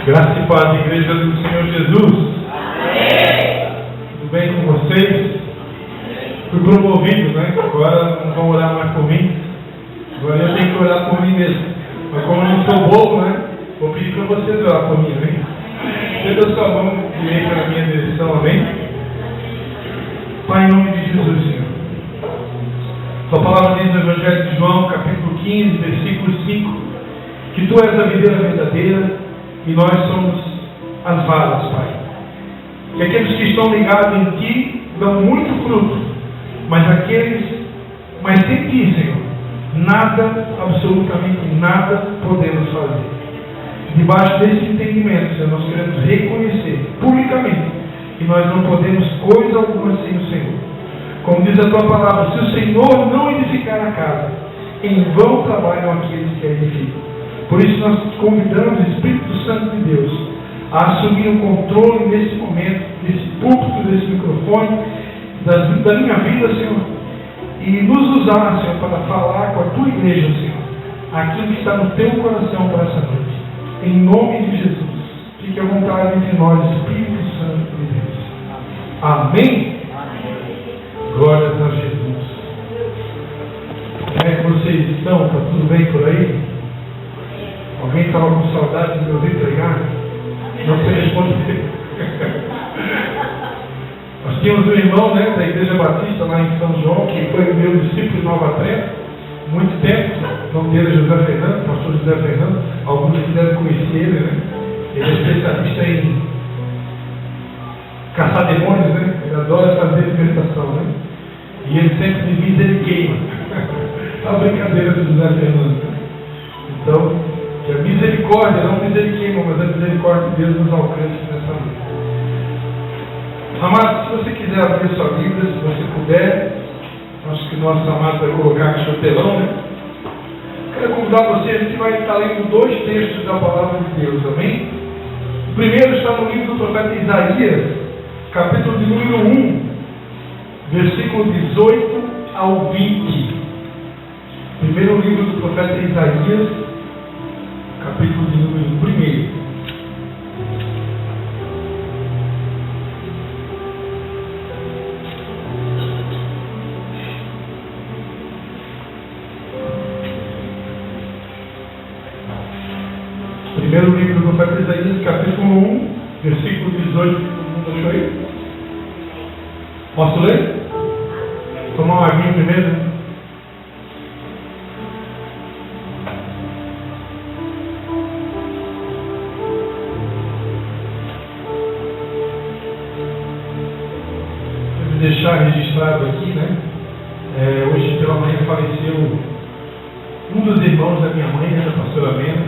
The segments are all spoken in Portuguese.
Graça e paz, Igreja do Senhor Jesus. Amém. Tudo bem com vocês? Fui promovido, né? Agora não vão orar mais por mim. Agora eu tenho que orar por mim mesmo. Mas como eu não sou bobo, né? Vou pedir para vocês orar por mim, amém? Estenda sua mão direita na minha direção, amém? Pai, em nome de Jesus, Senhor. Sua palavra diz no Evangelho de João, capítulo 15, versículo 5, que Tu és a videira verdadeira e nós somos as varas, Pai. Que aqueles que estão ligados em Ti dão muito fruto, mas sem Ti, Senhor, nada, absolutamente nada podemos fazer. Debaixo desse entendimento, Senhor, nós queremos reconhecer publicamente que nós não podemos coisa alguma sem o Senhor. Como diz a Tua palavra, se o Senhor não edificar a casa, em vão trabalham aqueles que a edificam. Por isso nós convidamos o Espírito Santo de Deus a assumir o controle nesse momento, desse púlpito, desse microfone, da minha vida, Senhor, e nos usar, Senhor, para falar com a Tua igreja, Senhor, aquilo que está no Teu coração para essa noite. Em nome de Jesus, fique à vontade entre nós, Espírito Santo de Deus. Amém? Glórias a Jesus. Como é que vocês estão? Está tudo bem por aí? Alguém estava com saudade de me ouvir pregar? Não se responde. Nós tínhamos um irmão, né, da Igreja Batista lá em São João, que foi meu discípulo em Nova Trento, muito tempo. O nome dele é José Fernando, pastor José Fernando. Alguns que devem conhecer ele, né? Ele é especialista em caçar demônios, né? Ele adora fazer libertação, né? E ele sempre divisa, ele queima. É uma brincadeira do José Fernando, né? Então, que a misericórdia, não misericórdia, mas a misericórdia de Deus nos alcance nessa noite. Amado, se você quiser abrir sua Bíblia, se você puder, acho que o nosso amado vai colocar aqui no telão, né? Quero convidar você, a gente vai estar lendo 2 textos da palavra de Deus, amém? O primeiro está no livro do profeta Isaías, capítulo de número 1, versículo 18 ao 20. Primeiro livro do profeta Isaías, capítulo de número 1. Primeiro livro do profeta Isaías, capítulo 1, versículo 18. Deixa eu ir. Posso ler? Tomar uma aguinha primeiro. Deixar registrado aqui, né? Hoje pela manhã faleceu um dos irmãos da minha mãe, né, da pastora Mena,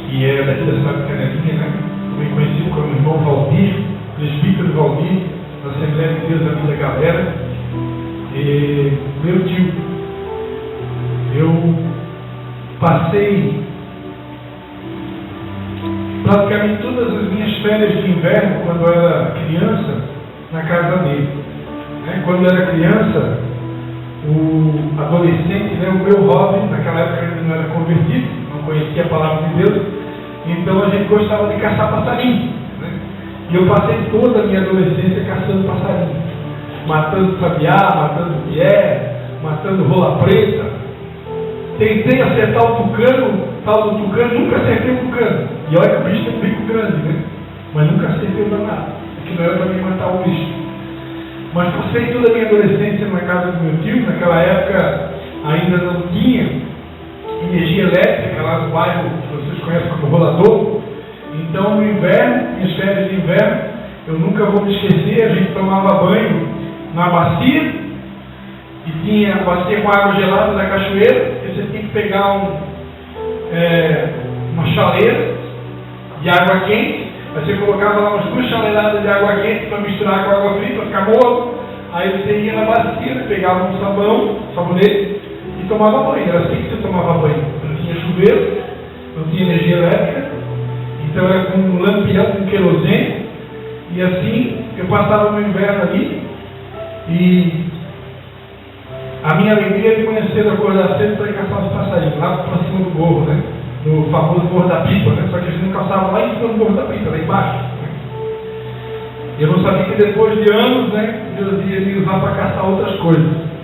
que é daqui da cidade de Canelinha, né? Também conhecido como irmão Valdir, presbítero Valdir, da Assembleia de Deus da Vida Galera. E meu tio, eu passei praticamente todas as minhas férias de inverno, quando eu era criança, na casa dele. Quando eu era criança, o adolescente, né, o meu hobby, naquela época ele não era convertido, não conhecia a palavra de Deus, então a gente gostava de caçar passarinho, né? E eu passei toda a minha adolescência caçando passarinho, matando sabiá, matando pié, matando rola preta. Tentei acertar o tucano, tal do tucano, nunca acertei o tucano. E olha que o bicho tem um bico grande, né? Mas nunca acertei o danado, que não era para mim matar o bicho. Mas passei toda a minha adolescência na casa do meu tio. Naquela época ainda não tinha energia elétrica lá no bairro que vocês conhecem como Rolador. Então no inverno, minhas férias de inverno, eu nunca vou me esquecer, a gente tomava banho na bacia, e tinha a bacia com água gelada da cachoeira, e você tinha que pegar uma chaleira de água quente. Aí você colocava lá umas 2 chaleiradas de água quente para misturar com água fria, para ficar morno. Aí você ia na bacia, pegava um sabonete e tomava banho. Era assim que você tomava banho. Não tinha chuveiro, não tinha energia elétrica, então era com um lampião, com querosene. E assim eu passava no inverno ali. E a minha alegria de conhecer acordar cedo para ir caçar os passarinhos, lá para cima do morro, né? no famoso Morro da Pipa, né? Só que a gente não caçava lá em cima do Morro da Pipa, lá embaixo. Né? E eu não sabia que depois de anos, né, Deus ia me usar para caçar outras coisas.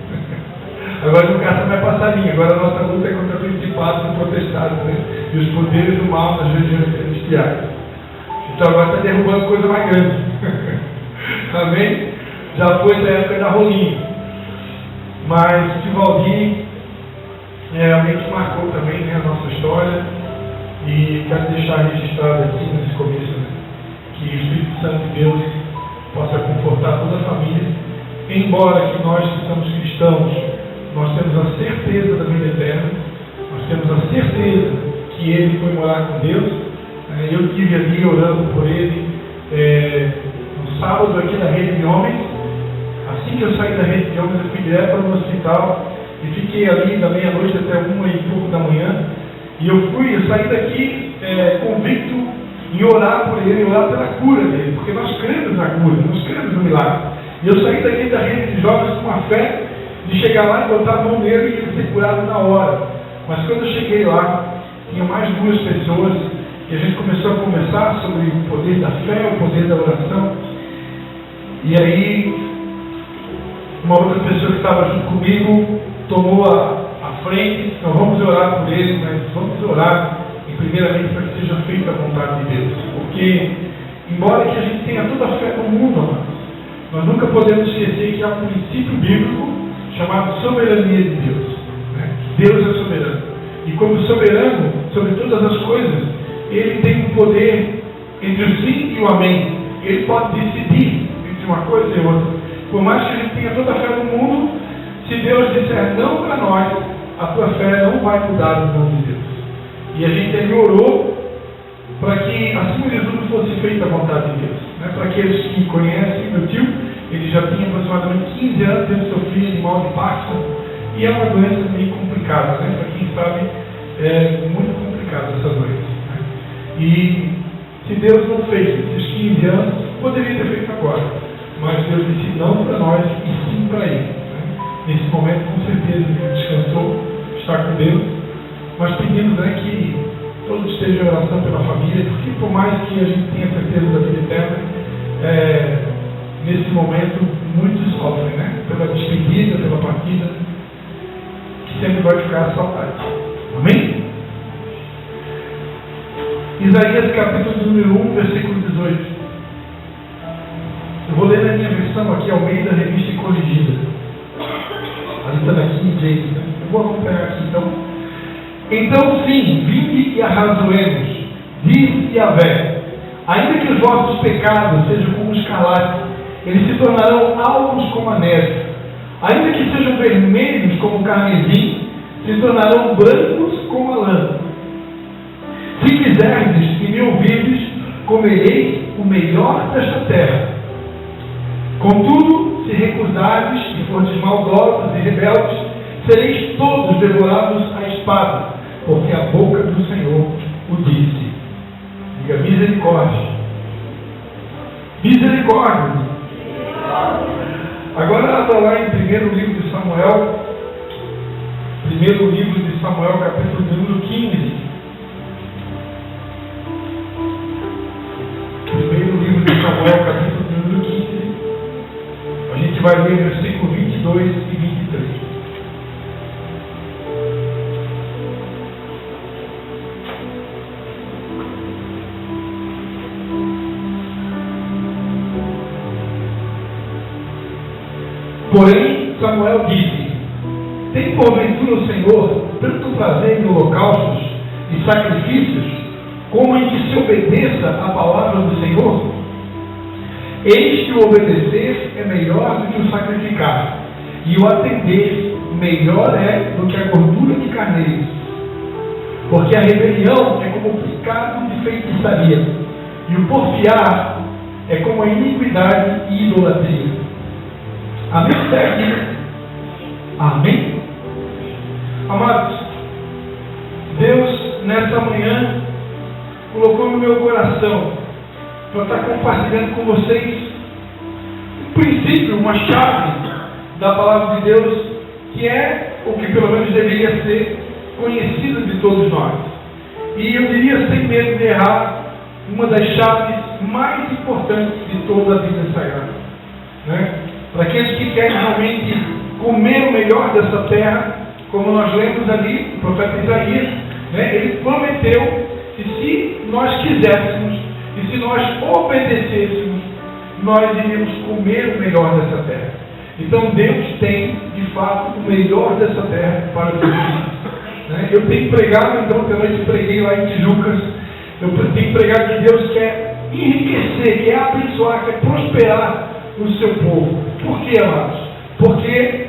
Agora não caça mais passarinho, agora a nossa luta é contra principados e potestades, né? E os poderes do mal nas regiões celestiais. Então agora está derrubando coisa mais grande. Amém? Já foi da época da rolinha. Mas o Valdir alguém que marcou também, né, a nossa história. E quero deixar registrado aqui nesse começo, né, que o Espírito Santo de Deus possa confortar toda a família. Embora que nós que somos cristãos, nós temos a certeza da vida eterna, nós temos a certeza que ele foi morar com Deus. Eu estive ali orando por ele no sábado aqui na Rede de Homens. Assim que eu saí da Rede de Homens, eu fui direto para o hospital e fiquei ali da meia-noite até 1h pouco da manhã. E eu saí daqui convicto em orar por ele, orar pela cura dele, porque nós cremos na cura, nós cremos no milagre. E eu saí daqui da Rede de Jovens com a fé de chegar lá e botar a mão nele e ele ser curado na hora. Mas quando eu cheguei lá, tinha mais 2 pessoas e a gente começou a conversar sobre o poder da fé, o poder da oração. E aí, uma outra pessoa que estava junto comigo tomou a frente. Então vamos orar por ele, mas vamos orar primeiramente para que seja feita a vontade de Deus. Porque, embora que a gente tenha toda a fé no mundo, amados, nós nunca podemos esquecer que há um princípio bíblico chamado soberania de Deus. Né? Deus é soberano. E como soberano sobre todas as coisas, ele tem um poder entre o sim e o amém. Ele pode decidir entre uma coisa e outra. Por mais que a gente tenha toda a fé no mundo, se Deus disser não para nós, a tua fé não vai mudar no nome de Deus. E a gente ali orou para que, acima de tudo, fosse feita a vontade de Deus. Né? Para aqueles que conhecem meu tio, ele já tinha aproximadamente 15 anos tendo sofrido de mal de Parkinson. E é uma doença meio complicada, né? Para quem sabe, é muito complicada essa doença. Né? E se Deus não fez esses 15 anos, poderia ter feito agora. Mas Deus disse não para nós e sim para ele. Né? Nesse momento, com certeza, ele descansou, está com Deus. Mas pedimos, né, que todos estejam em oração pela família, porque por mais que a gente tenha certeza da vida eterna, nesse momento muitos sofrem, né? Pela despedida, pela partida, que sempre vai ficar a saudade. Amém? Isaías capítulo número 1, versículo 18. Eu vou ler na minha versão aqui, ao meio da revista corrigida. Ali está na King James, né? Eu vou acompanhar aqui então. Então sim, vinde e arrazoemos, diz Yahvé, ainda que os vossos pecados sejam como escarlate, eles se tornarão alvos como a neve, ainda que sejam vermelhos como o carmesim, se tornarão brancos como a lã. Se quiserdes e me ouvirdes, comereis o melhor desta terra. Contudo, se recusardes e fordes maldosos e rebeldes, sereis todos devorados à espada, porque a boca do Senhor o disse. Diga misericórdia. Misericórdia. Agora abra lá em primeiro livro de Samuel, capítulo número 15. Primeiro livro de Samuel, capítulo número 15. A gente vai ler versículo 22 e 23. Porém, Samuel disse: tem porventura o Senhor tanto prazer em holocaustos e sacrifícios, como em que se obedeça a palavra do Senhor? Eis que o obedecer é melhor do que o sacrificar, e o atender melhor é do que a gordura de carneiros. Porque a rebelião é como o pecado de feitiçaria, e o porfiar é como a iniquidade e idolatria. Amém? Amém? Amados, Deus nessa manhã colocou no meu coração para estar compartilhando com vocês um princípio, uma chave da palavra de Deus, que é o que pelo menos deveria ser conhecido de todos nós. e eu diria sem medo de errar, uma das chaves mais importantes de toda a Bíblia Sagrada. Né? Para aqueles que querem realmente comer o melhor dessa terra, como nós lemos ali, o profeta Isaías, né? Ele prometeu que se nós quiséssemos e se nós obedecêssemos, nós iríamos comer o melhor dessa terra. Então Deus tem, de fato, o melhor dessa terra para os seus filhos. Né? Eu tenho pregado, então, ontem à noite preguei lá em Tijucas, eu tenho pregado que Deus quer enriquecer, quer abençoar, quer prosperar o seu povo. Por quê, amados? Porque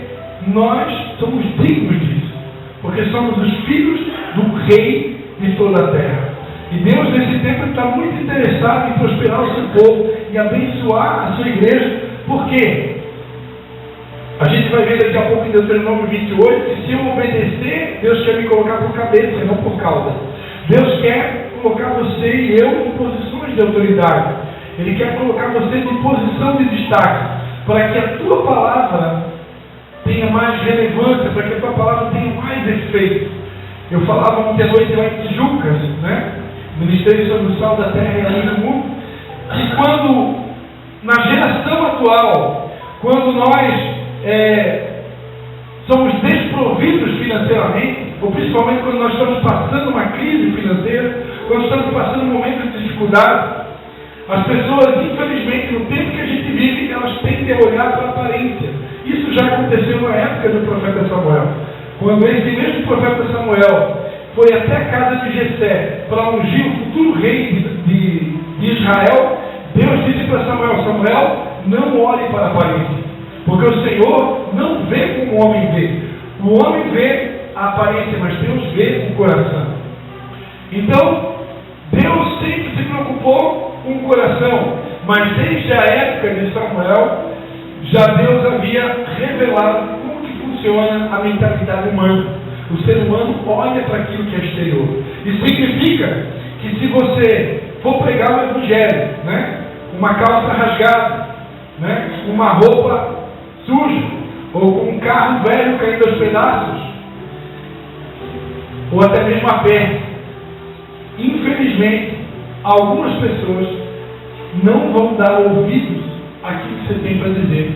nós somos dignos disso. Porque somos os filhos do Rei de toda a terra. E Deus, nesse tempo, está muito interessado em prosperar o seu povo, em abençoar a sua igreja. Por quê? A gente vai ver daqui a pouco em Deuteronômio 28 que se eu obedecer, Deus quer me colocar por cabeça e não por cauda. Deus quer colocar você e eu em posições de autoridade. Ele quer colocar você em posição de destaque, para que a tua palavra tenha mais relevância, para que a tua palavra tenha mais efeito. Eu falava ontem à noite lá em Tijucas, né? Ministério sobre o sal da terra e a luz do mundo, que quando, na geração atual, quando nós somos desprovidos financeiramente, ou principalmente quando nós estamos passando uma crise financeira, quando estamos passando um momento de dificuldade, as pessoas, infelizmente, no tempo que a gente vive, elas tendem a olhar para a aparência. Isso já aconteceu na época do profeta Samuel. Quando esse mesmo profeta Samuel foi até a casa de Jessé para ungir o futuro rei de Israel, Deus disse para Samuel: Samuel, não olhe para a aparência, porque o Senhor não vê como o homem vê. O homem vê a aparência, mas Deus vê o coração. Então, Deus sempre se preocupou com o coração, mas desde a época de Samuel, já Deus havia revelado como que funciona a mentalidade humana. O ser humano olha para aquilo que é exterior. Isso significa que se você for pregar o evangelho, né, uma calça rasgada, né, uma roupa suja, ou com um carro velho caindo aos pedaços, ou até mesmo a pé, infelizmente, algumas pessoas não vão dar ouvidos àquilo que você tem para dizer,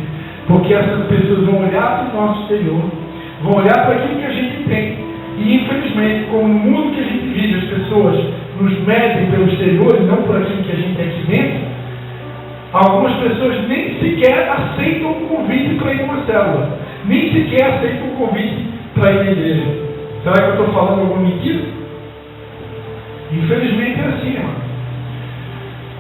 porque essas pessoas vão olhar para o nosso exterior, vão olhar para aquilo que a gente tem, e infelizmente, como no mundo que a gente vive, as pessoas nos medem pelo exterior e não por aquilo que a gente tem aqui dentro, algumas pessoas nem sequer aceitam o convite para ir numa célula, nem sequer aceitam o convite para ir na igreja. Será que eu estou falando alguma mentira? Infelizmente é assim, irmão.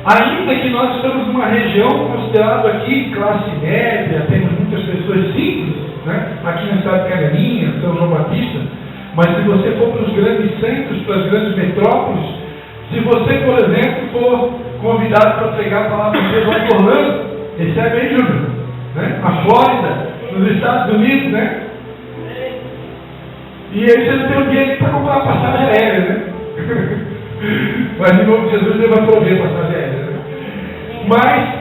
Ainda que nós estamos numa região considerada aqui classe média, temos muitas pessoas simples, né? Aqui na cidade de Canelinha, São João Batista, mas se você for para os grandes centros, para as grandes metrópoles, se você, por exemplo, for convidado para pregar a palavra de Deus lá em Orlando, recebe aí, Júlio, né? A Flórida, nos Estados Unidos, né? E aí você não tem o dinheiro para comprar a passagem aérea, né? Mas em nome de Jesus ele vai prover a passagem aérea, né? Mas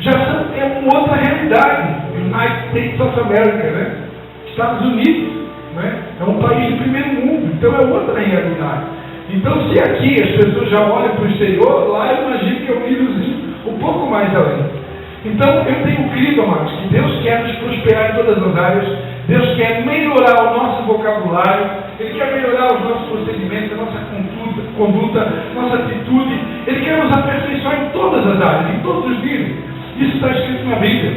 já é uma outra realidade. United States of America, né? Estados Unidos, né? É um país de primeiro mundo, então é outra realidade. Então, se aqui as pessoas já olham para o exterior, lá eu imagino que é um nívelzinho um pouco mais além. Então, eu tenho crido, amados, que Deus quer nos prosperar em todas as áreas. Deus quer melhorar o nosso vocabulário, Ele quer melhorar os nossos procedimentos, a nossa conduta, nossa atitude. Ele quer nos aperfeiçoar em todas as áreas, em todos os níveis. Isso está escrito na Bíblia,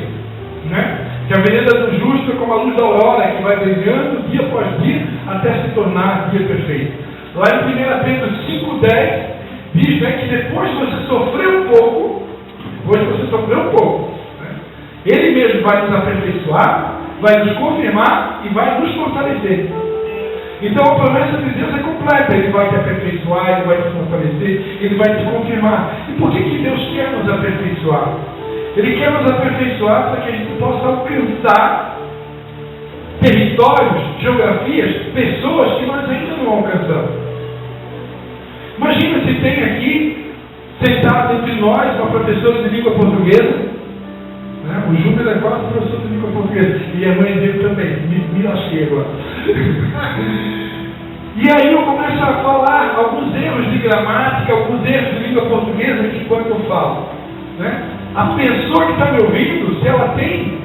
né? Que a vereda do justo é como a luz da aurora, que vai brilhando dia após dia até se tornar dia perfeito. Lá em 1 Pedro 5,10 diz, né, que depois de você sofrer um pouco, né, Ele mesmo vai nos aperfeiçoar, vai nos confirmar e vai nos fortalecer. Então a promessa de Deus é completa. Ele vai te aperfeiçoar, Ele vai te fortalecer, Ele vai te confirmar. E por que Deus quer nos aperfeiçoar? Ele quer nos aperfeiçoar para que a gente possa alcançar territórios, geografias, pessoas que nós ainda não alcançamos. Imagina se tem aqui, sentado entre nós, uma professora de língua portuguesa, né? O Júnior é quase professor de língua portuguesa, e a mãe dele também, me lasquei agora. E aí eu começo a falar alguns erros de gramática, alguns erros de língua portuguesa aqui enquanto eu falo. Né? A pessoa que está me ouvindo, se ela tem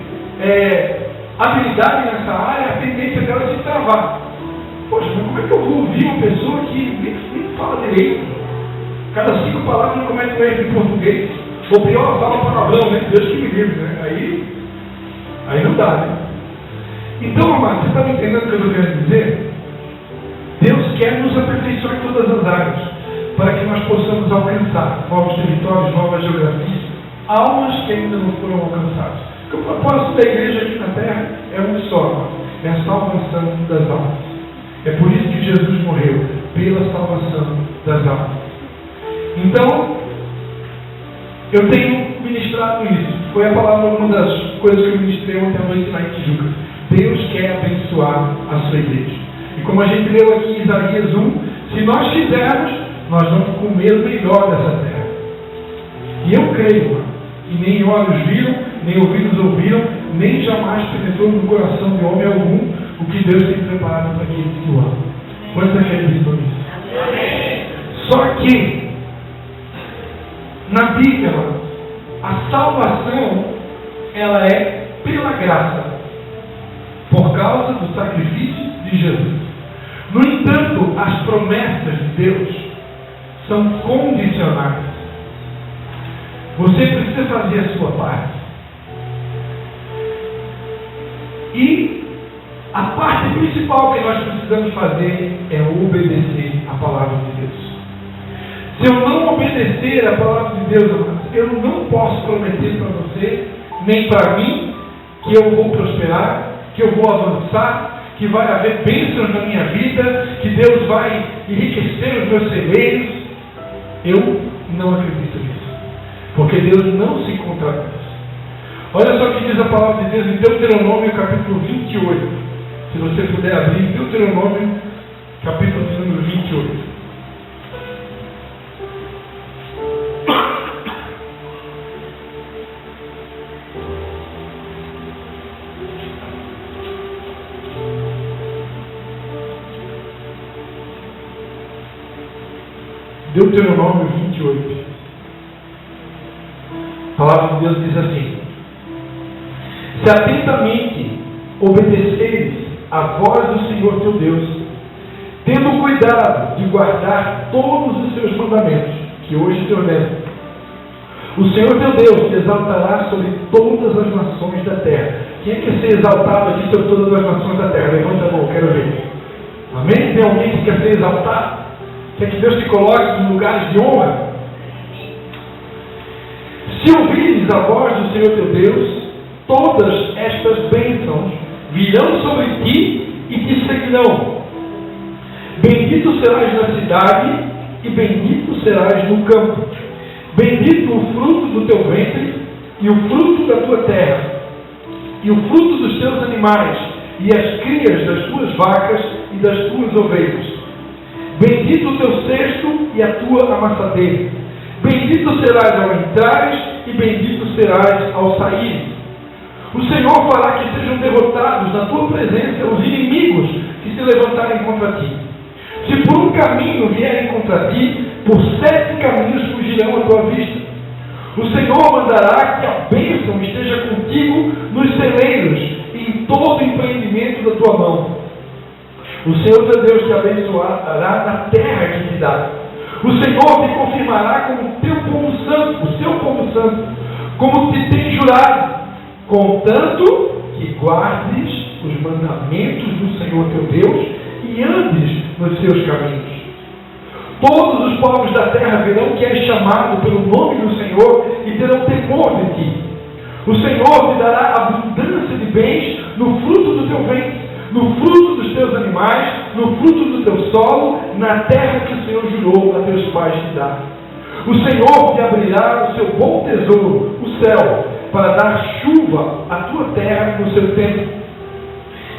habilidade nessa área, a tendência dela é se travar. Poxa, mas como é que eu vou ouvir uma pessoa que nem fala direito? Cada 5 palavras não comete um erro em português. Ou pior, fala palavrão, né? Deus que me livre, né? Aí não dá, né? Então, amado, você está me entendendo o que eu estou querendo dizer? Deus quer nos aperfeiçoar em todas as áreas, para que nós possamos alcançar novos territórios, novas geografias, almas que ainda não foram alcançadas. Porque o propósito da igreja aqui na terra é um só, é a salvação das almas. É por isso que Jesus morreu, pela salvação das almas. Então, eu tenho ministrado isso. Foi a palavra, uma das coisas que eu ministrei ontem à noite lá em Tijuca. Deus quer abençoar a sua igreja. E como a gente leu aqui em Isaías 1, se nós fizermos, nós vamos comer o melhor dessa terra. E eu creio, que nem olhos viram, nem ouvidos ouviram, nem jamais penetrou no coração de homem algum o que Deus tem preparado para aqueles que o amam. Quantos acreditam nisso? Amém. Só que, na Bíblia, a salvação, ela é pela graça, por causa do sacrifício de Jesus. No entanto, as promessas de Deus são condicionais. Você precisa fazer a sua parte. E a parte principal que nós precisamos fazer é obedecer a palavra de Deus. Se eu não obedecer a palavra de Deus, eu não posso prometer para você, nem para mim, que eu vou prosperar, que eu vou avançar, que vai haver bênçãos na minha vida, que Deus vai enriquecer os meus celeiros. Eu não acredito nisso. Porque Deus não se contradiz. Olha só o que diz a palavra de Deus em Deuteronômio, capítulo 28. Se você puder abrir, Deuteronômio, capítulo número 28. Deuteronômio 28. A palavra de Deus diz assim: se atentamente obedeceres a voz do Senhor teu Deus, tendo cuidado de guardar todos os seus mandamentos, que hoje te ordeno, o Senhor teu Deus te exaltará sobre todas as nações da terra. Quem é que quer ser exaltado aqui sobre todas as nações da terra? Levanta a mão, quero ver. Amém? Tem alguém que quer ser exaltado? Quer que Deus te coloque em lugares de honra? Se ouvires a voz do Senhor teu Deus, todas estas bênçãos virão sobre ti e te seguirão. Bendito serás na cidade e bendito serás no campo. Bendito o fruto do teu ventre e o fruto da tua terra, e o fruto dos teus animais, e as crias das tuas vacas e das tuas ovelhas. Bendito o teu cesto e a tua amassadeira. Bendito serás ao entrares e bendito serás ao sair. O Senhor fará que sejam derrotados na tua presença os inimigos que se levantarem contra ti. Se por um caminho vierem contra ti, por 7 caminhos fugirão à tua vista. O Senhor mandará que a bênção esteja contigo nos celeiros e em todo o empreendimento da tua mão. O Senhor teu Deus te abençoará na terra que te dá. O Senhor te confirmará como teu povo santo, o seu povo santo, como te tem jurado, contanto que guardes os mandamentos do Senhor teu Deus e andes nos seus caminhos. Todos os povos da terra verão que és chamado pelo nome do Senhor e terão temor de ti. O Senhor te dará abundância de bens no fruto do teu ventre, no fruto dos teus animais, no fruto do teu solo, na terra que o Senhor jurou a teus pais te dar. O Senhor te abrirá o seu bom tesouro, o céu, para dar chuva à tua terra no seu tempo,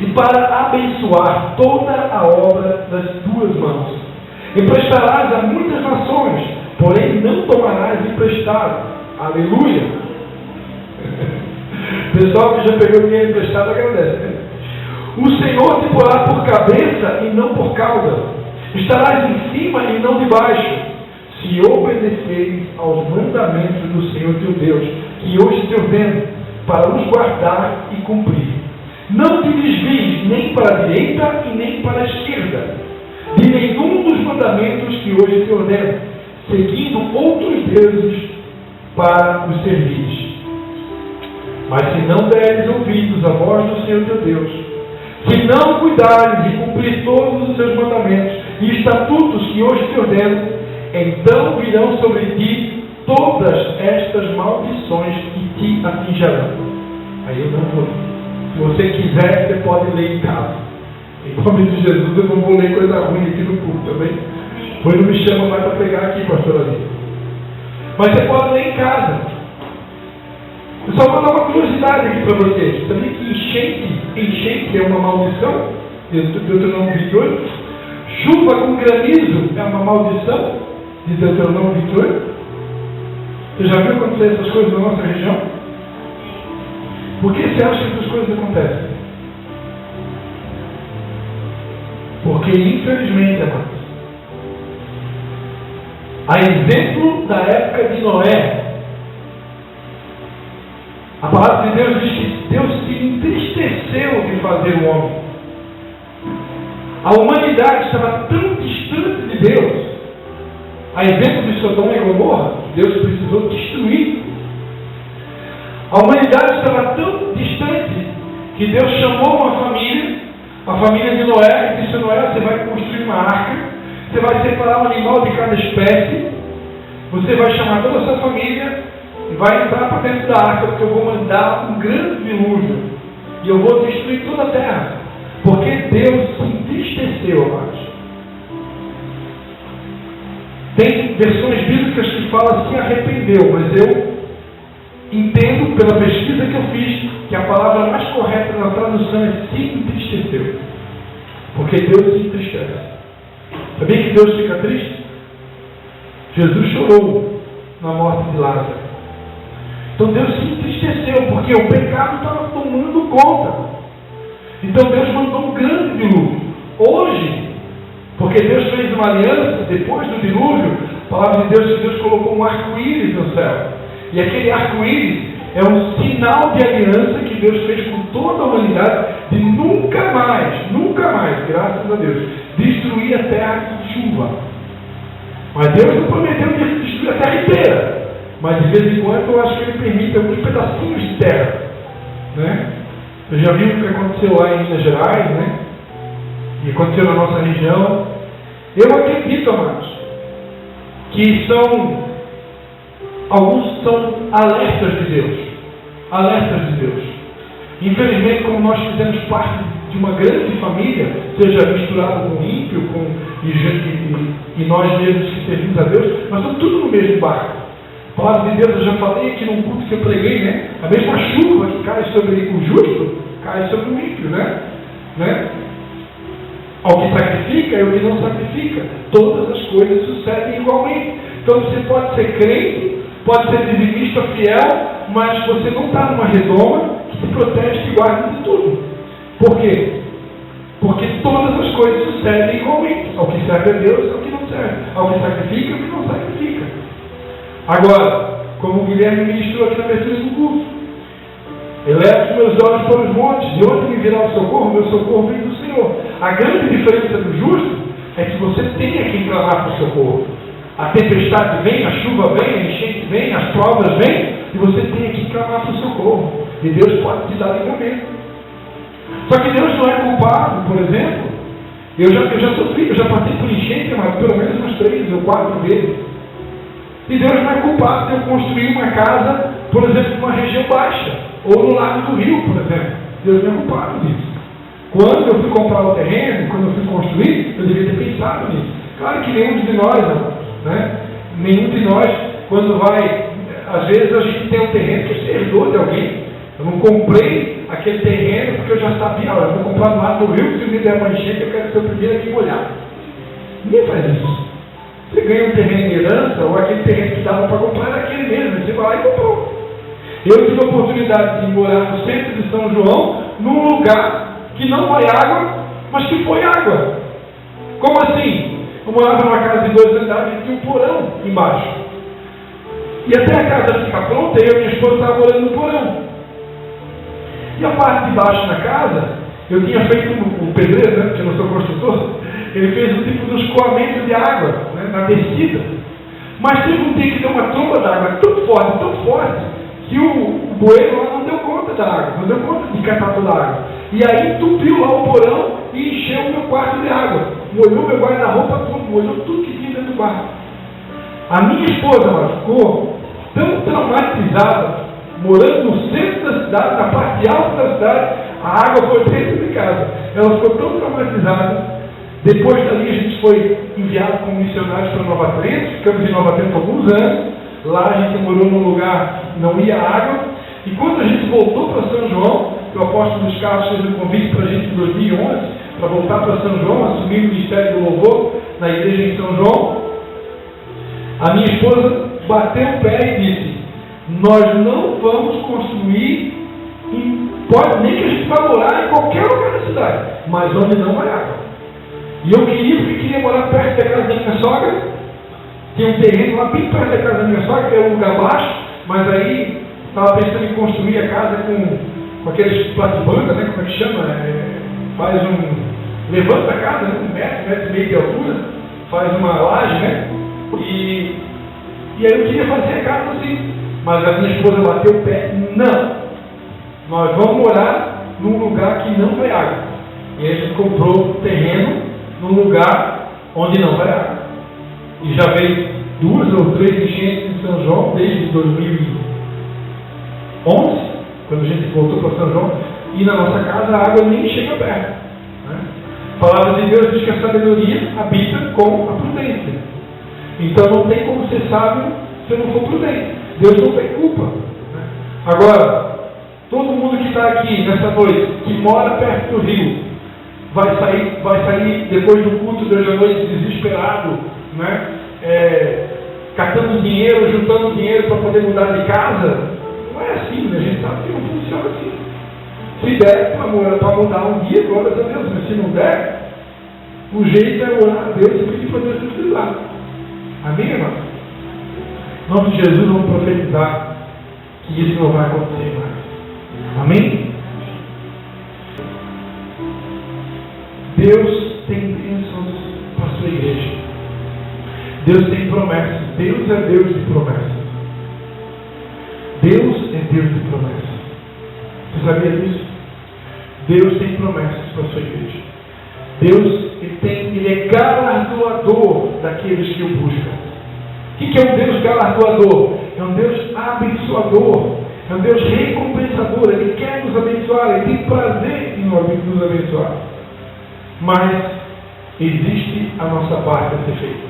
e para abençoar toda a obra das tuas mãos. Emprestarás a muitas nações, porém não tomarás emprestado. Aleluia! Pessoal que já pegou dinheiro emprestado agradece, né? O Senhor te porá por cabeça e não por cauda. Estarás em cima e não debaixo, se obedeceres aos mandamentos do Senhor teu Deus, que hoje te ordeno, para os guardar e cumprir. Não te desvies nem para a direita e nem para a esquerda, de nenhum dos mandamentos que hoje te ordeno, seguindo outros deuses para os servires. Mas se não deres ouvidos à voz do Senhor teu Deus, se não cuidares de cumprir todos os seus mandamentos e estatutos que hoje te ordeno, então virão sobre ti todas estas maldições que te atingirão. Aí eu não vou. Se você quiser, você pode ler em casa. Em nome de Jesus, eu não vou ler coisa ruim aqui no culto também. Pois não me chama mais para pregar aqui, pastor Ali. Mas você pode ler em casa. Eu só vou dar uma curiosidade aqui para vocês. Sabia que enchente é uma maldição? Deuteronômio 28. Chuva com granizo é uma maldição? De Deuteronômio 28. Você já viu acontecer essas coisas na nossa região? Por que você acha que essas coisas acontecem? Porque, infelizmente, amados, a exemplo da época de Noé, a palavra de Deus diz que Deus se entristeceu de fazer o homem. A humanidade estava tão distante de Deus, a exemplo de Sodoma e Gomorra, Deus precisou destruir. A humanidade estava tão distante que Deus chamou uma família, a família de Noé, e disse: Noé, você vai construir uma arca, você vai separar um animal de cada espécie, você vai chamar toda a sua família e vai entrar para dentro da arca, porque eu vou mandar um grande dilúvio e eu vou destruir toda a terra, porque Deus se entristeceu, amados. Tem versões bíblicas que falam se arrependeu, mas eu entendo pela pesquisa que eu fiz que a palavra mais correta na tradução é se entristeceu, porque Deus se entristece. Sabia que Deus fica triste? Jesus chorou na morte de Lázaro. Então Deus se entristeceu, porque o pecado estava tomando conta. Então Deus mandou um grande dilúvio. Hoje, porque Deus fez uma aliança, depois do dilúvio, a palavra de Deus, que Deus colocou um arco-íris no céu. E aquele arco-íris é um sinal de aliança que Deus fez com toda a humanidade, de nunca mais, graças a Deus, destruir a terra com chuva. Mas Deus não prometeu que ele destruir a terra inteira. Mas de vez em quando eu acho que ele permite alguns pedacinhos de terra. Né? Eu já vi o que aconteceu lá em Minas Gerais, né? E aconteceu na nossa região. Eu acredito, amados, que alguns são alertas de Deus. Alertas de Deus. Infelizmente, como nós fizemos parte de uma grande família, seja misturado com ímpio, e nós mesmos que servimos a Deus, nós estamos tudo no mesmo barco. A palavra de Deus, eu já falei aqui num culto que eu preguei, né? A mesma chuva que cai sobre o justo, cai sobre o ímpio, né? Ao que sacrifica e ao que não sacrifica. Todas as coisas sucedem igualmente. Então você pode ser crente, pode ser dizimista fiel, mas você não está numa redoma que se protege e guarda de tudo. Por quê? Porque todas as coisas sucedem igualmente. Ao que serve a Deus e ao que não serve. Ao que sacrifica e ao que não sacrifica. Agora, como o Guilherme ministrou aqui na abertura do culto, eleva os meus olhos para os montes, de onde me virá o socorro? Meu socorro vem do Senhor. A grande diferença do justo é que você tem que clamar para o socorro. A tempestade vem, a chuva vem, a enchente vem, as provas vêm, e você tem que clamar para o socorro. E Deus pode te dar livramento. Só que Deus não é culpado, por exemplo. Eu já sofri, eu já passei por enchente, mas pelo menos umas 3 ou 4 vezes. E Deus não é culpado de eu construir uma casa, por exemplo, numa região baixa, ou no lado do rio, por exemplo. Deus não é culpado disso. Quando eu fui comprar o terreno, quando eu fui construir, eu devia ter pensado nisso. Claro que nenhum de nós, né? Nenhum de nós, quando vai, às vezes a gente tem um terreno que se herdou de alguém. Eu não comprei aquele terreno porque eu já sabia, eu vou comprar no lado do rio, se me der uma enchente, eu quero ser o primeiro aqui molhar. Ninguém faz isso. Você ganha um terreno em herança, ou aquele terreno que dava para comprar era aquele mesmo, você vai lá e comprou. Eu tive a oportunidade de morar no centro de São João, num lugar que não vai água, mas que foi água. Como assim? Eu morava numa casa de 2 andares e tinha um porão embaixo. E até a casa ficar pronta, eu e minha esposa estavam morando no porão. E a parte de baixo da casa, eu tinha feito um pedreiro, né, porque eu não sou construtor, ele fez um tipo de escoamento de água, né, na descida. Mas teve um dia que deu uma tromba d'água tão forte, que o bueiro lá não deu conta da água, não deu conta de catar toda a água. E aí entupiu lá o porão e encheu o meu quarto de água. Molhou meu guarda-roupa todo, molhou tudo que tinha dentro do quarto. A minha esposa, ela ficou tão traumatizada, morando no centro da cidade, na parte alta da cidade, a água foi dentro de casa. Ela ficou tão traumatizada. Depois dali a gente foi enviado como missionários para Nova Trento, ficamos em Nova Trento alguns anos. Lá a gente morou num lugar que não ia água. E quando a gente voltou para São João, o apóstolo dos Carlos fez um convite para a gente em 2011, para voltar para São João, assumir o ministério do louvor na igreja em São João, a minha esposa bateu o pé e disse: nós não vamos construir, pode nem que a gente vá morar em qualquer lugar da cidade, mas onde não vai água. E eu queria morar perto da casa da minha sogra. Tinha um terreno lá bem perto da casa da minha sogra, que é um lugar baixo, mas aí estava pensando em construir a casa com aqueles platibanda, né? Como é que chama? Faz um... levanta a casa, né? 1 metro e meio de altura, faz uma laje, né? E aí eu queria fazer a casa assim, mas a minha esposa bateu o pé: não, nós vamos morar num lugar que não vai água. E a gente comprou terreno num lugar onde não vai água. E já veio 2 ou 3 enchentes em São João desde 2011, quando a gente voltou para São João, e na nossa casa a água nem chega perto. Né? A palavra de Deus diz que a sabedoria habita com a prudência. Então não tem como ser sábio se não for prudente. Deus não tem culpa. Né? Agora, todo mundo que está aqui nessa noite, que mora perto do rio, vai sair depois do culto de hoje à noite desesperado, né? Catando dinheiro, juntando dinheiro para poder mudar de casa. Não é assim, né? A gente sabe que não funciona assim. Se der para mudar um dia, glória a Deus, mas se não der, o jeito é orar a Deus e pedir para Deus nos livrar. Amém, irmão? Em nome de Jesus, vamos profetizar que isso não vai acontecer mais. Amém? Deus tem bênçãos para a sua igreja. Deus tem promessas. Deus é Deus de promessas. Deus é Deus de promessas. Você sabia disso? Deus tem promessas para a sua igreja. Deus ele é galardoador daqueles que o buscam. O que é um Deus galardoador? É um Deus abençoador. É um Deus recompensador. Ele quer nos abençoar. Ele tem prazer em nos abençoar. Mas existe a nossa parte a ser feita.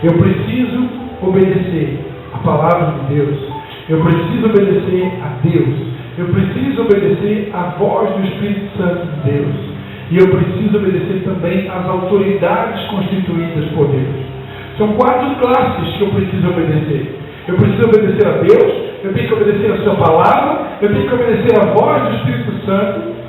Eu preciso obedecer a palavra de Deus. Eu preciso obedecer a Deus. Eu preciso obedecer a voz do Espírito Santo de Deus. E eu preciso obedecer também às autoridades constituídas por Deus. São 4 classes que eu preciso obedecer. Eu preciso obedecer a Deus, eu tenho que obedecer a sua palavra, eu tenho que obedecer a voz do Espírito Santo.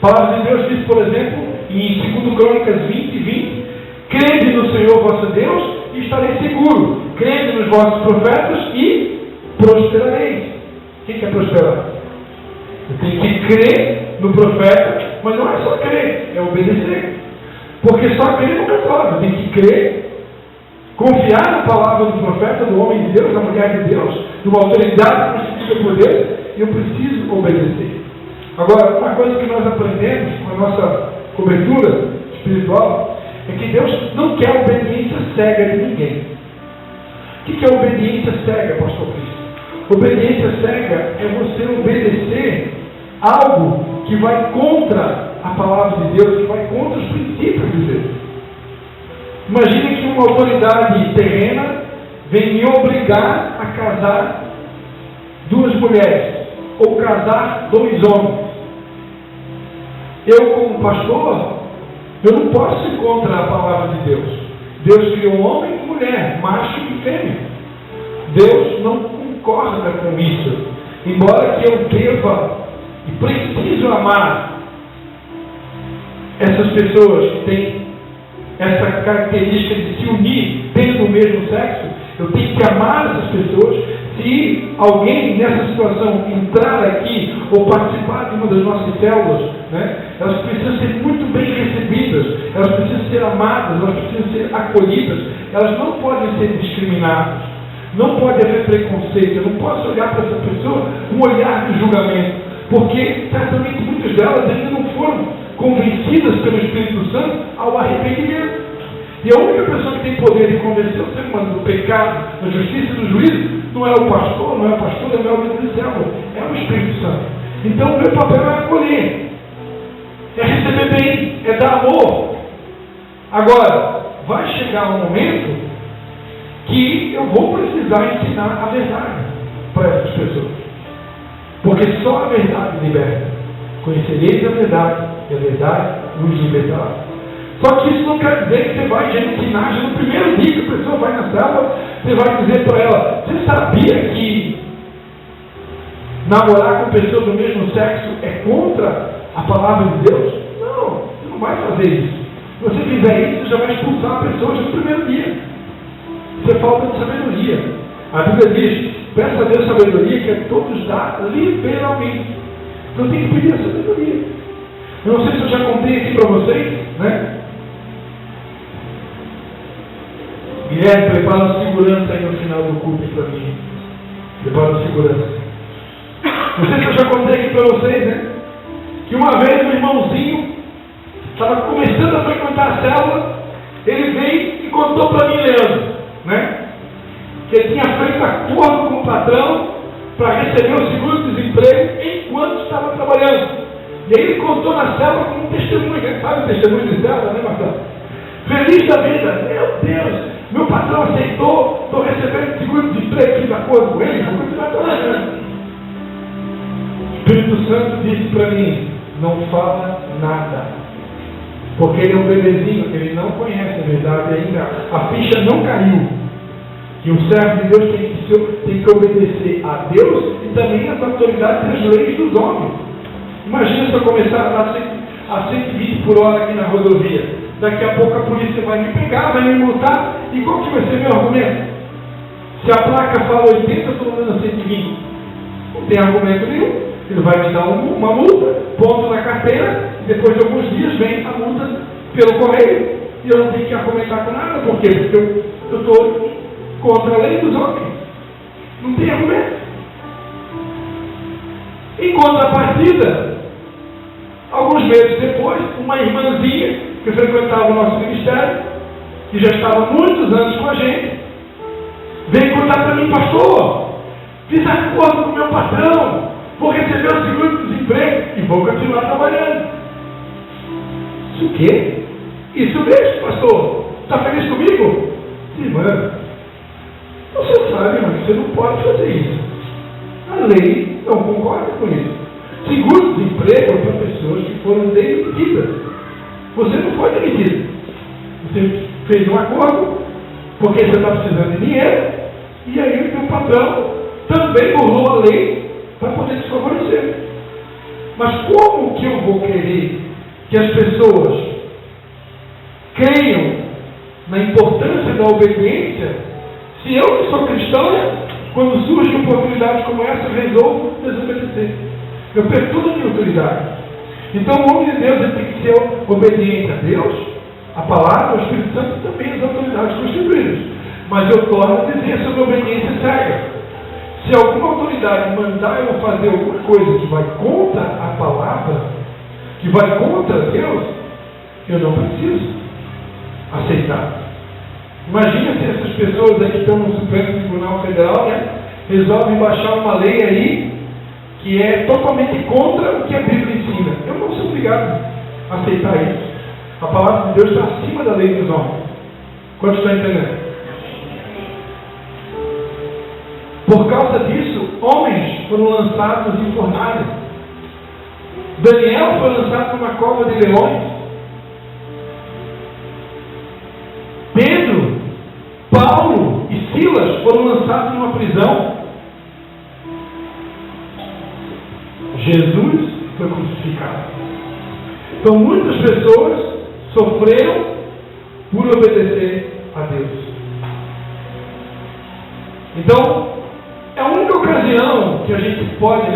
A palavra de Deus diz, por exemplo, em 2 Crônicas 20:20, crede no Senhor vosso Deus e estareis seguro. Crede nos vossos profetas e prosperareis. Quem quer prosperar? Eu tenho que crer no profeta, mas não é só crer, é obedecer. Porque só crer nunca prova. Eu tenho que crer, confiar na palavra do profeta, do homem de Deus, da mulher de Deus, de uma autoridade constituída por Deus, e eu preciso obedecer. Agora, uma coisa que nós aprendemos com a nossa cobertura espiritual é que Deus não quer obediência cega de ninguém. O que é obediência cega, pastor Cristo? Obediência cega é você obedecer algo que vai contra a palavra de Deus, que vai contra os princípios de Deus. Imagine que uma autoridade terrena vem me obrigar a casar 2 mulheres, ou casar 2 homens. Eu, como pastor, eu não posso ir contra a palavra de Deus. Deus criou homem e mulher, macho e fêmea. Deus não concorda com isso. Embora que eu deva e preciso amar essas pessoas que têm essa característica de se unir tendo o mesmo sexo, eu tenho que amar essas pessoas. Se alguém nessa situação entrar aqui ou participar de uma das nossas células, né, elas precisam ser muito bem recebidas, elas precisam ser amadas, elas precisam ser acolhidas, elas não podem ser discriminadas, não pode haver preconceito. Eu não posso olhar para essa pessoa com um olhar de julgamento, porque certamente muitas delas ainda não foram convencidas pelo Espírito Santo ao arrependimento. E a única pessoa que tem poder de convencer o ser humano do pecado, da justiça e do juízo, não é o pastor, não é a pastora, não é o líder de célula, é o Espírito Santo. Então o meu papel é acolher, é receber bem, é dar amor. Agora, vai chegar um momento que eu vou precisar ensinar a verdade para essas pessoas, porque só a verdade liberta. Conhecereis a verdade, e a verdade nos libertará. Só que isso não quer dizer que você vai ensinar já no primeiro dia que a pessoa vai na célula, você vai dizer para ela: você sabia que namorar com pessoas do mesmo sexo é contra a palavra de Deus? Não, você não vai fazer isso. Se você fizer isso, você já vai expulsar a pessoa já no primeiro dia. Isso é falta de sabedoria. A Bíblia diz: peça a Deus sabedoria, que a todos dá liberalmente. Então tem que pedir a sabedoria. Eu não sei se eu já contei aqui para vocês, né? Guilherme, prepara a segurança aí no final do culto para mim. Prepara a segurança. Não sei se eu já contei aqui para vocês, né? Que uma vez um irmãozinho estava começando a frequentar a célula, ele veio e contou para mim, Leandro, né? Que ele tinha feito acordo com o patrão para receber o seguro-desemprego enquanto estava trabalhando. E aí ele contou na célula como um testemunho, sabe o testemunho de célula, né, Marcelo? Feliz da vida, meu Deus, meu patrão aceitou, estou recebendo seguro-desemprego de acordo com ele, vou continuar trabalhando. O Espírito Santo disse para mim: não fala nada, porque ele é um bebezinho, ele não conhece a verdade ainda, a ficha não caiu. Que o servo de Deus tem que obedecer a Deus e também às autoridades e às leis dos homens. Imagina se eu começar a dar a 120 por hora aqui na rodovia. Daqui a pouco a polícia vai me pegar, vai me multar. E qual que vai ser meu argumento? Se a placa fala 80, eu estou dando 120. Não tem argumento nenhum. Ele vai me dar uma multa, ponto na carteira, e depois de alguns dias vem a multa pelo correio. E eu não tenho que argumentar com nada. Por quê? Porque eu estou contra a lei dos homens. Não tem argumento. Em contrapartida, alguns meses depois, uma irmãzinha que frequentava o nosso ministério, que já estava há muitos anos com a gente, veio contar para mim: pastor, fiz acordo com o meu patrão, vou receber o seguro-desemprego e vou continuar trabalhando. Isso o quê? Isso mesmo, pastor. Está feliz comigo? Irmã, você sabe, irmã, que você não pode fazer isso. A lei não concorda com isso. Seguro-desemprego é para pessoas que foram demitidas. Você não foi demitido. Você fez um acordo, porque você está precisando de dinheiro, e aí o seu patrão também burlou a lei para poder te favorecer. Mas como que eu vou querer que as pessoas creiam na importância da obediência, se eu que sou cristão, quando surge oportunidades como essa, resolvo desobedecer? Eu perco toda a minha autoridade. Então o homem de Deus ele tem que ser obediente a Deus, a palavra, ao Espírito Santo e também às autoridades constituídas. Mas eu torno a dizer sobre obediência cega. Se alguma autoridade mandar eu fazer alguma coisa que vai contra a palavra, que vai contra Deus, eu não preciso aceitar. Imagina se essas pessoas aí que estão no Supremo Tribunal Federal, né, resolvem baixar uma lei aí que é totalmente contra o que a Bíblia ensina. Eu não sou obrigado a aceitar isso. A palavra de Deus está acima da lei dos homens. Quantos estão entendendo? Por causa disso, homens foram lançados em fornalhas. Daniel foi lançado numa cova de leões. Pedro, Paulo e Silas foram lançados numa prisão. Jesus foi crucificado. Então muitas pessoas sofreram por obedecer a Deus. Então, é a única ocasião que a gente pode,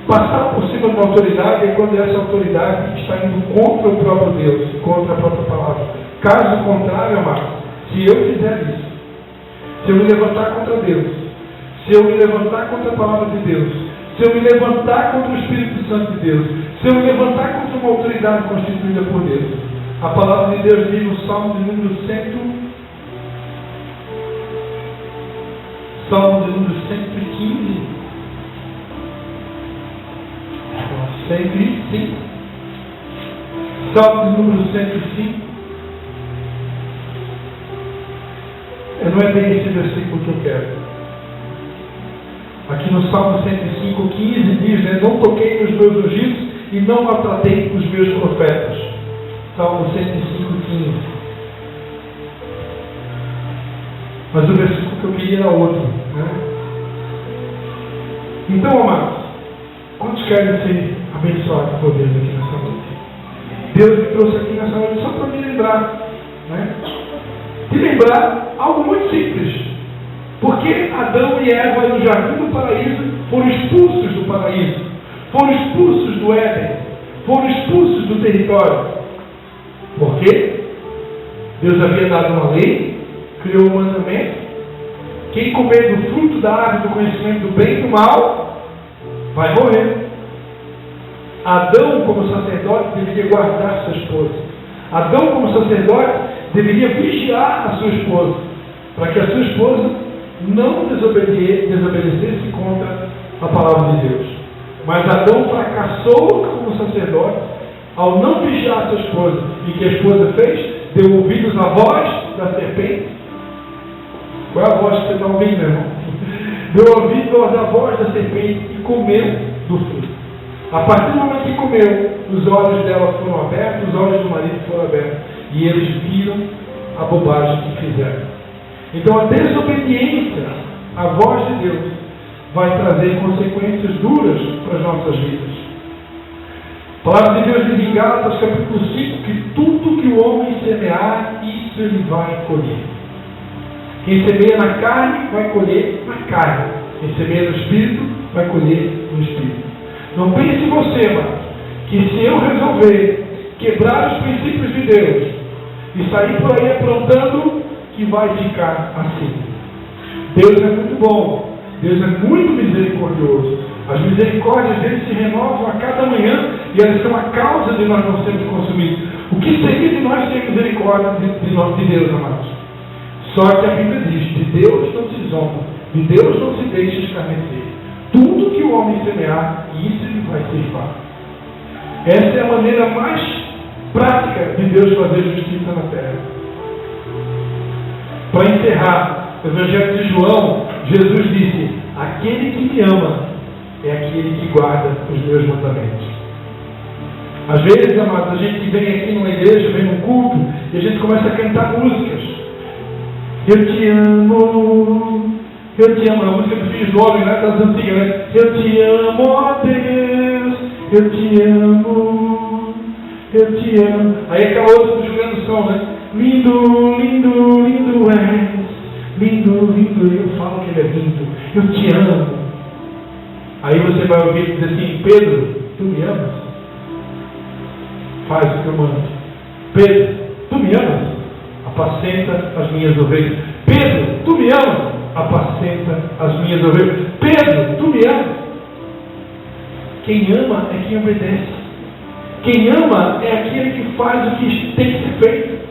passar por cima de uma autoridade é quando essa autoridade está indo contra o próprio Deus, contra a própria palavra. Caso contrário, amado, se eu fizer isso, se eu me levantar contra Deus, se eu me levantar contra a palavra de Deus, se eu me levantar contra o Espírito Santo de Deus, se eu me levantar contra uma autoridade constituída por Deus, a palavra de Deus diz no Salmo de número 115, 105, Salmo de número 105, não é bem esse versículo que eu quero. Aqui no Salmo 105, 15 diz, não toquei nos meus ungidos e não maltratei os meus profetas. Salmo 105, 15. Mas o versículo que eu queria era outro. Então, amados, quantos querem ser abençoados por Deus aqui nessa noite? Deus me trouxe aqui nessa noite só para me lembrar, de lembrar algo muito simples. Porque Adão e Eva no jardim do paraíso foram expulsos do paraíso, foram expulsos do Éden, foram expulsos do território. Por quê? Deus havia dado uma lei, criou um mandamento. Quem comer do fruto da árvore do conhecimento do bem e do mal vai morrer. Adão, como sacerdote, deveria guardar sua esposa. Adão, como sacerdote, deveria vigiar a sua esposa, para que a sua esposa não desobedecesse contra a palavra de Deus. Mas Adão fracassou como sacerdote ao não vigiar a sua esposa. E o que a esposa fez? Deu ouvidos à voz da serpente. Qual é a voz que você está ouvindo, meu irmão? Deu ouvidos à voz da serpente e comeu do fruto. A partir do momento que comeu, os olhos dela foram abertos, os olhos do marido foram abertos. E eles viram a bobagem que fizeram. Então a desobediência à voz de Deus vai trazer consequências duras para as nossas vidas. A palavra de Deus diz em Gálatas capítulo 5 que tudo que o homem semear, isso ele vai colher. Quem semeia na carne vai colher na carne. Quem semeia no Espírito vai colher no Espírito. Não pense você, mano, que se eu resolver quebrar os princípios de Deus e sair por aí aprontando, que vai ficar assim. Deus é muito bom. Deus é muito misericordioso. As misericórdias dele se renovam a cada manhã e elas são a causa de nós não sermos consumidos. O que seria de nós ter misericórdia de Deus, amados? Só que a Bíblia diz, de Deus não se zomba, de Deus não se deixa escarnecer. Tudo que o homem semear, isso ele vai ceifar. Essa é a maneira mais prática de Deus fazer justiça na terra. Para encerrar o Evangelho de João, Jesus disse, aquele que me ama é aquele que guarda os meus mandamentos. Às vezes, amados, a gente vem aqui numa igreja, vem num culto, e a gente começa a cantar músicas. Eu te amo, a música dos filhos do homem, das antigas, Eu te amo, ó Deus, eu te amo, eu te amo. Aí aquela outra do Juliano Som, Lindo, lindo, lindo és, lindo, lindo, eu falo que ele é lindo, eu te amo. Aí você vai ouvir dizer assim, Pedro, tu me amas? Faz o que eu mando. Pedro, tu me amas? Apacenta as minhas ovelhas. Pedro, tu me amas? Apacenta as minhas ovelhas. Pedro, tu me amas? Quem ama é quem obedece. Quem ama é aquele que faz o que tem que ser feito.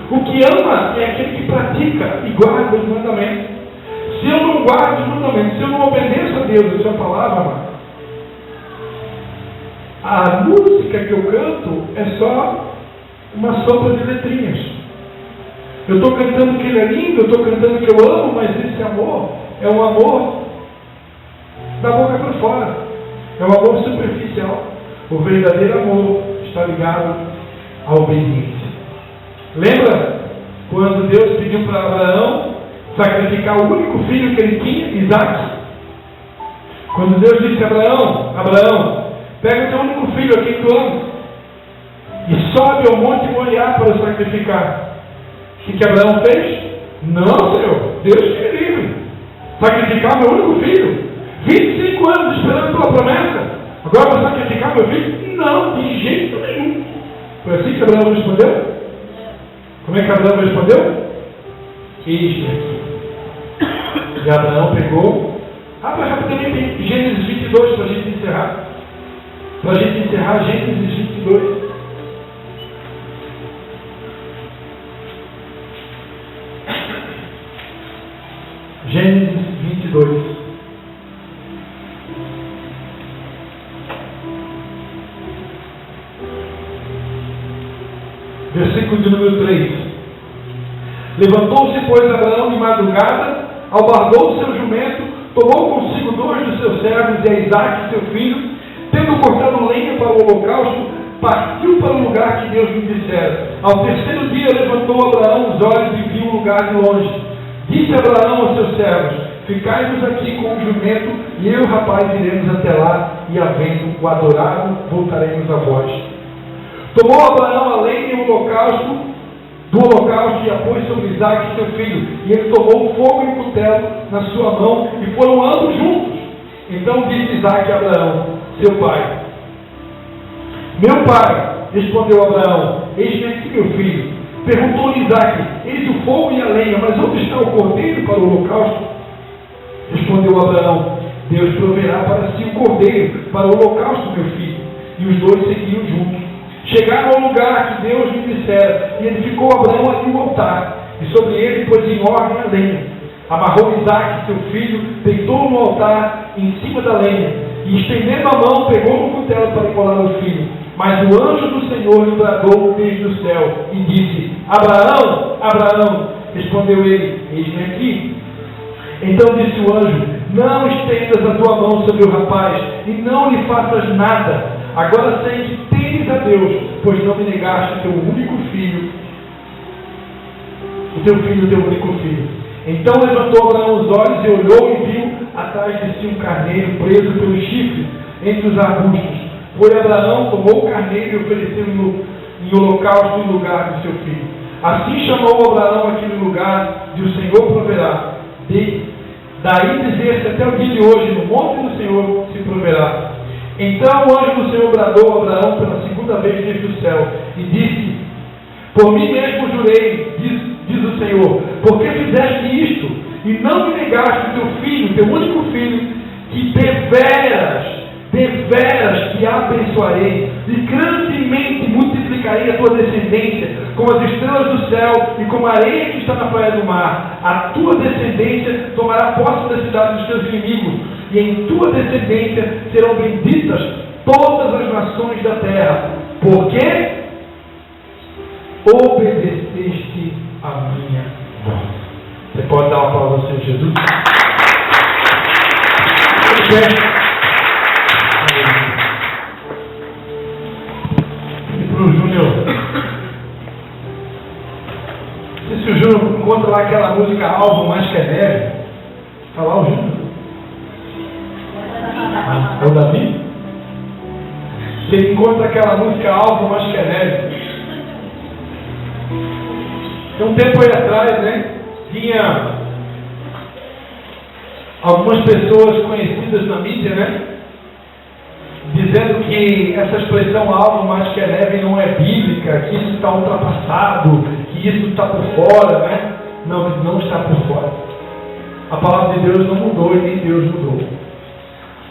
O que ama é aquele que pratica e guarda os mandamentos. Se eu não guardo os mandamentos, se eu não obedeço a Deus e a sua palavra, a música que eu canto é só uma sopa de letrinhas. Eu estou cantando que ele é lindo, eu estou cantando que eu amo, mas esse amor é um amor da boca para fora. É um amor superficial. O verdadeiro amor está ligado à obediência. Lembra quando Deus pediu para Abraão sacrificar o único filho que ele tinha, Isaac? Quando Deus disse a Abraão, pega o teu único filho aqui que tu ama sobe ao monte Moriá para o sacrificar. O que Abraão fez? Não, Senhor, Deus te livre. Sacrificar meu único filho. 25 anos esperando pela promessa. Agora vou sacrificar meu filho? Não, de jeito nenhum. Foi assim que Abraão respondeu? Como é que Abraão respondeu? Eis-me aqui. E Abraão pegou. Abra rapidamente Gênesis 22 para a gente encerrar. Para a gente encerrar Gênesis 22. Gênesis 22. Versículo de número 3. Levantou-se, pois, Abraão de madrugada, albardou seu jumento, tomou consigo 2 dos seus servos e a Isaque, seu filho, tendo cortado lenha para o holocausto, partiu para o lugar que Deus lhe dissera. Ao terceiro dia levantou Abraão os olhos e viu o lugar de longe. Disse Abraão aos seus servos: ficai-vos aqui com o jumento, e eu e o rapaz iremos até lá, e havendo o adorado, voltaremos a vós. Tomou Abraão a lenha e o holocausto, do holocausto, e a pôs sobre Isaque, seu filho, e ele tomou fogo e cutelo na sua mão, e foram ambos juntos. Então disse Isaque a Abraão, seu pai: meu pai, respondeu Abraão, eis-me aqui, meu filho. Perguntou-lhe Isaque: eis o fogo e a lenha, mas onde está o cordeiro para o holocausto? Respondeu Abraão: Deus proverá para si o cordeiro para o holocausto, meu filho. E os dois seguiam juntos. Chegaram ao lugar que Deus lhe dissera, e edificou Abraão ali um altar, e sobre ele pôs em ordem a lenha. Amarrou Isaque, seu filho, deitou no altar em cima da lenha, e estendendo a mão, pegou no cutelo para imolar o filho. Mas o anjo do Senhor lhe bradou desde o céu, e disse: Abraão, Abraão. Respondeu ele: eis-me aqui. Então disse o anjo: não estendas a tua mão sobre o rapaz, e não lhe faças nada. Agora sei que temes a Deus, pois não me negaste o teu único filho, o teu único filho. Então levantou Abraão os olhos e olhou e viu atrás de si um carneiro preso pelos chifres entre os arbustos. Foi Abraão, tomou o carneiro e ofereceu-o em holocausto em lugar do seu filho. Assim chamou Abraão aquele lugar de o Senhor proverá. Daí dizer-se até o dia de hoje, no monte do Senhor se proverá. Então o anjo do Senhor bradou a Abraão pela segunda vez desde o céu e disse: por mim mesmo jurei, diz o Senhor, porque fizeste isto e não me negaste o teu filho, teu único filho, que deveras te abençoarei e grandemente multiplicarei a tua descendência como as estrelas do céu e como a areia que está na praia do mar. A tua descendência tomará posse da cidade dos teus inimigos, e em tua descendência serão benditas todas as nações da terra, porque obedeceste a minha voz. Você pode dar uma palavra ao Senhor Jesus? E para o Júnior, se o Júnior encontra lá aquela música Alvo Mais Que Neve, está lá o Júnior. É o Davi? Se ele encontra aquela música Alvo Mais Que Neve. Tem um tempo aí atrás, né? Tinha algumas pessoas conhecidas na mídia, né? Dizendo que essa expressão alvo mais que neve não é bíblica, que isso está ultrapassado, que isso está por fora, né? Não, não está por fora. A palavra de Deus não mudou e nem Deus mudou.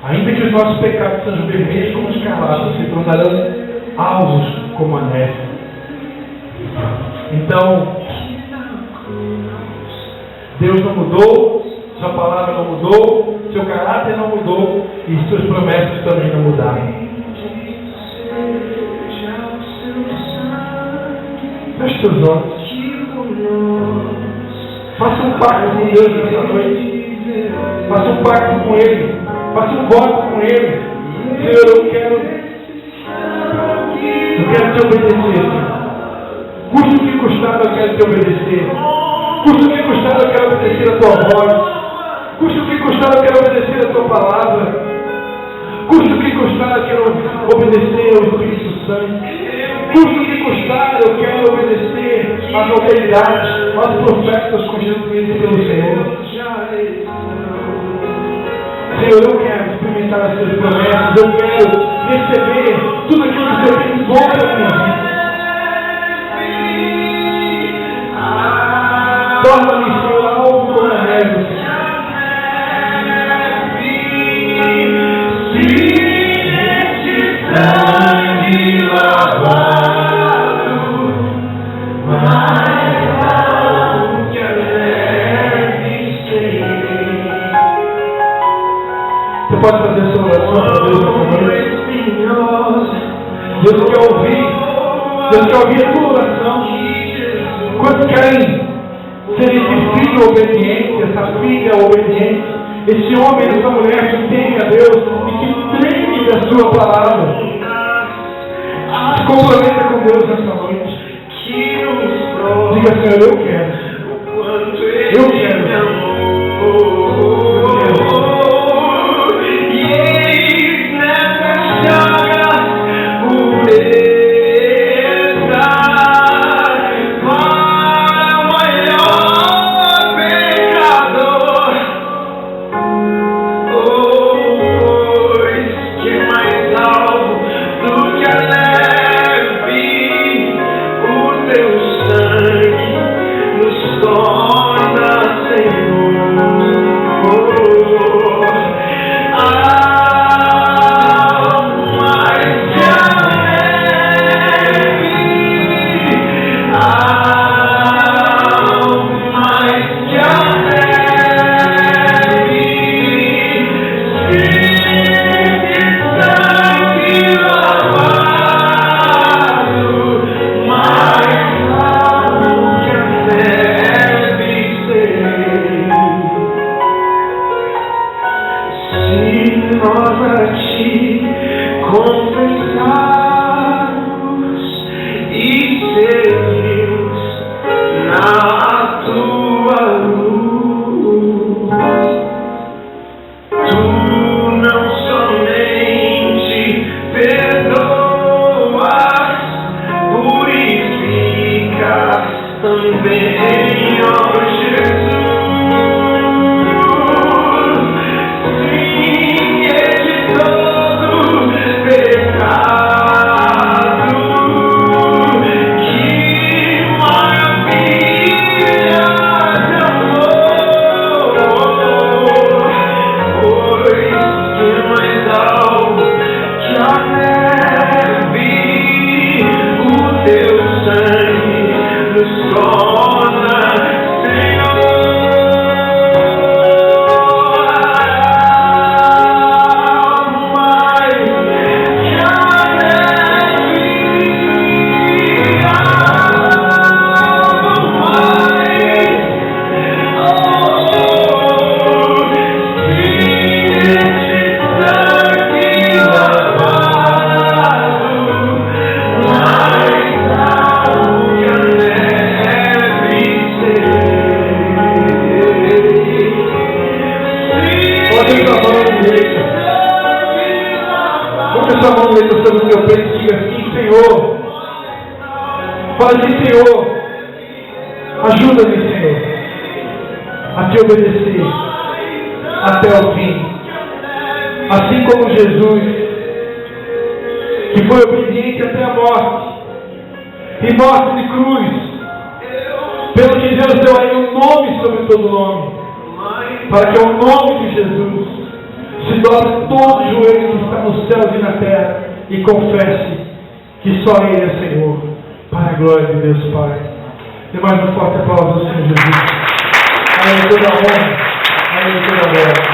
Ainda que os nossos pecados sejam vermelhos como escarlate, se tornarão alvos como a neve. Então, Deus não mudou, sua palavra não mudou, seu caráter não mudou e suas promessas também não mudaram. Feche seus olhos. Faça um pacto com Deus nessa noite. Faça um pacto com Ele. Faça um voto com Ele. Senhor, eu quero te obedecer. Custe o que custar, eu quero te obedecer. Custe o que custar, eu quero obedecer a tua voz. Custe o que custar, eu quero obedecer a tua palavra. Custe o que custar, eu quero obedecer ao Espírito Santo. custo que custar, eu quero obedecer às autoridades, aos profetas constituídos pelo Senhor. Senhor, eu quero experimentar as suas promessas, eu quero receber tudo aquilo que o Senhor tem bom para minha vida. Torna-me, Senhor, algo como a neve, Senhor. Você pode fazer essa oração para Deus nessa noite? Deus quer ouvir. Deus quer ouvir a tua oração. Quantos querem ser esse filho obediente, essa filha obediente, esse homem, essa mulher que teme a Deus e que treme da sua palavra? Se comprometa com Deus nessa noite. Diga, Senhor, eu quero. Eu quero. Fala assim, Senhor, ajuda-me, Senhor, a te obedecer até o fim. Assim como Jesus, que foi obediente até a morte, e morte de cruz, pelo que Deus deu aí um nome sobre todo nome, para que ao nome de Jesus se dobre todo o joelho que está nos céus e na terra e confesse que só Ele é Senhor. Para a glória de Deus, Pai. Dê mais um forte aplauso ao Senhor Jesus. A Ele toda a honra, a Ele toda a glória.